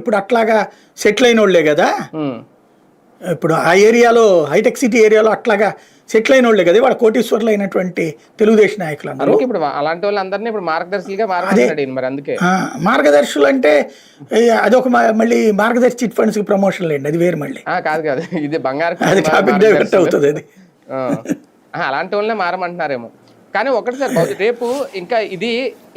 ఇప్పుడు అట్లాగా సెటిల్ అయిన వాళ్ళే కదా. ఇప్పుడు ఆ ఏరియాలో హైటెక్ సిటీ ఏరియాలో అట్లాగా సెటిల్ అయిన వాళ్ళే కదా వాళ్ళ కోటీశ్వర్లు అయినటువంటి తెలుగుదేశం నాయకులు అందరూ. ఇప్పుడు అలాంటి వాళ్ళందరినీ ఇప్పుడు మార్గదర్శులుగా మారమంటాడు మరి. అందుకే మార్గదర్శులు అంటే అదొక మళ్ళీ మార్గదర్శి చిట్ ఫండ్స్ కి ప్రమోషన్ లేండి, అది వేరు మళ్ళీ. కాదు ఇది బంగారు అది టాపిక్ డైవర్ట్ అవుతుంది అది. అలాంటి వాళ్ళనే మారమంటున్నారేమో. కానీ ఒకటి సార్, రేపు ఇంకా ఇది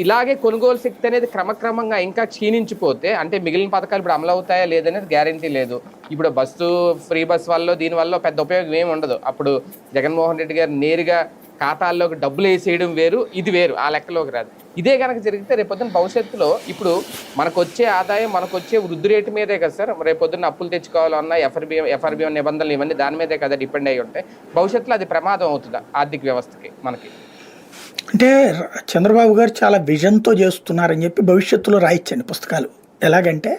ఇలాగే కొనుగోలు శక్తి అనేది క్రమక్రమంగా ఇంకా క్షీణించిపోతే, అంటే మిగిలిన పథకాలు ఇప్పుడు అమలు అవుతాయా లేదనేది గ్యారంటీ లేదు. ఇప్పుడు బస్సు ఫ్రీ బస్ వల్ల దీనివల్ల పెద్ద ఉపయోగం ఏమి ఉండదు. అప్పుడు జగన్మోహన్ రెడ్డి గారు నేరుగా ఖాతాల్లోకి డబ్బులు వేసేయడం వేరు, ఇది వేరు, ఆ లెక్కలోకి రాదు. ఇదే కనుక జరిగితే రేపొద్దున భవిష్యత్తులో ఇప్పుడు మనకు వచ్చే ఆదాయం, మనకు వచ్చే వృద్ధి రేటు మీదే కదా సార్ రేపొద్దున అప్పులు తెచ్చుకోవాలన్నా ఎఫ్ఆర్బిఎం నిబంధనలు ఇవన్నీ దాని మీదే కదా డిపెండ్ అయ్యి ఉంటాయి. భవిష్యత్తులో అది ప్రమాదం అవుతుందా ఆర్థిక వ్యవస్థకి మనకి? అంటే చంద్రబాబు గారు చాలా విజన్తో చేస్తున్నారని చెప్పి భవిష్యత్తులో రాయించండి పుస్తకాలు. ఎలాగంటే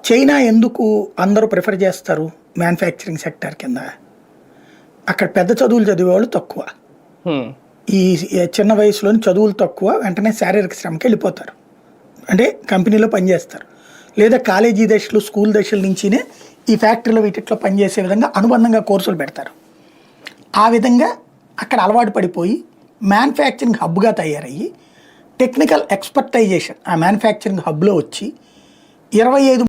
చైనా ఎందుకు అందరూ ప్రిఫర్ చేస్తారు మ్యానుఫ్యాక్చరింగ్ సెక్టర్ కింద? అక్కడ పెద్ద చదువులు చదివేవాళ్ళు తక్కువ, ఈ చిన్న వయసులోని చదువులు తక్కువ, వెంటనే శారీరక శ్రమకి వెళ్ళిపోతారు, అంటే కంపెనీలో పనిచేస్తారు, లేదా కాలేజీ దశలు స్కూల్ దశల నుంచినే ఈ ఫ్యాక్టరీలో వీటిలో పనిచేసే విధంగా అనుబంధంగా కోర్సులు పెడతారు. ఆ విధంగా అక్కడ అలవాటు పడిపోయి మ్యానుఫ్యాక్చరింగ్ హబ్గా తయారయ్యి టెక్నికల్ ఎక్స్పర్టైజేషన్ ఆ మ్యానుఫ్యాక్చరింగ్ హబ్లో వచ్చి 25